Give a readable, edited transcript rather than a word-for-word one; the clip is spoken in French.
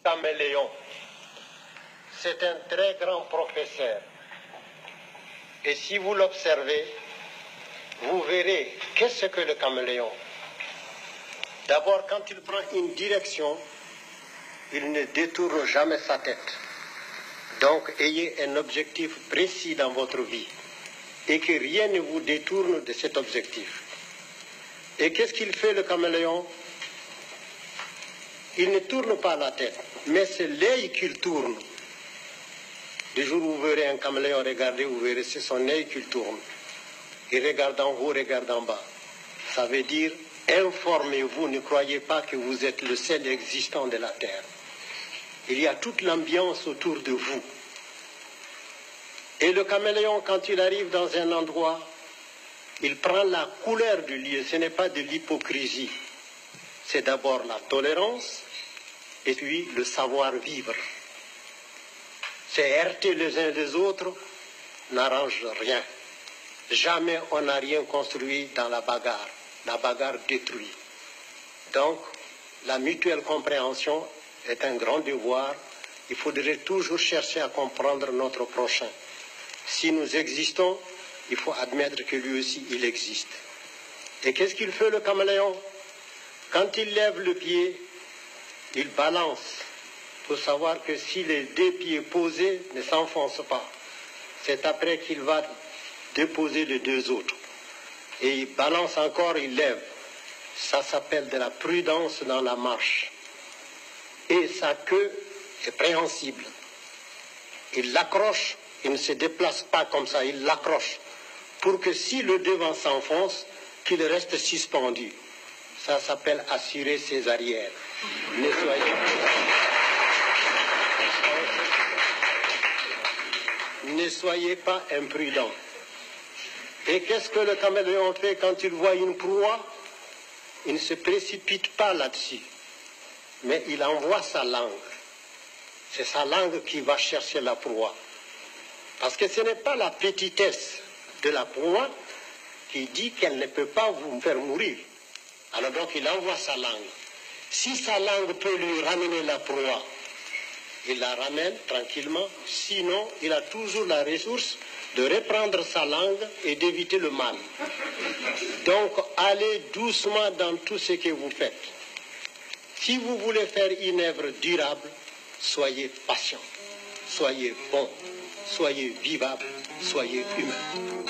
caméléon. C'est un très grand professeur. Et si vous l'observez, vous verrez qu'est-ce que le caméléon. D'abord, quand il prend une direction, il ne détourne jamais sa tête. Donc, ayez un objectif précis dans votre vie et que rien ne vous détourne de cet objectif. Et qu'est-ce qu'il fait, le caméléon? Il ne tourne pas la tête, mais c'est l'œil qu'il tourne. Le jour où vous verrez un caméléon, regardez, vous verrez, c'est son œil qu'il tourne. Il regarde en haut, regarde en bas. Ça veut dire, informez-vous, ne croyez pas que vous êtes le seul existant de la Terre. Il y a toute l'ambiance autour de vous. Et le caméléon, quand il arrive dans un endroit, il prend la couleur du lieu. Ce n'est pas de l'hypocrisie. C'est d'abord la tolérance et puis le savoir-vivre. Se heurter les uns les autres n'arrange rien. Jamais on n'a rien construit dans la bagarre. La bagarre détruit. Donc, la mutuelle compréhension est un grand devoir. Il faudrait toujours chercher à comprendre notre prochain. Si nous existons, il faut admettre que lui aussi, il existe. Et qu'est-ce qu'il fait, le caméléon? Quand il lève le pied, il balance. Il faut savoir que si les deux pieds posés ne s'enfoncent pas, c'est après qu'il va déposer les deux autres. Et il balance encore, il lève. Ça s'appelle de la prudence dans la marche. Et sa queue est préhensible. Il l'accroche, il ne se déplace pas comme ça, il l'accroche. Pour que si le devant s'enfonce, qu'il reste suspendu. Ça s'appelle assurer ses arrières. Ne soyez pas imprudents. Et qu'est-ce que le caméléon fait quand il voit une proie? Il ne se précipite pas là-dessus, mais il envoie sa langue. C'est sa langue qui va chercher la proie. Parce que ce n'est pas la petitesse de la proie qui dit qu'elle ne peut pas vous faire mourir. Alors donc il envoie sa langue. Si sa langue peut lui ramener la proie, il la ramène tranquillement. Sinon, il a toujours la ressource de reprendre sa langue et d'éviter le mal. Donc, allez doucement dans tout ce que vous faites. Si vous voulez faire une œuvre durable, soyez patient, soyez bon, soyez vivable, soyez humain.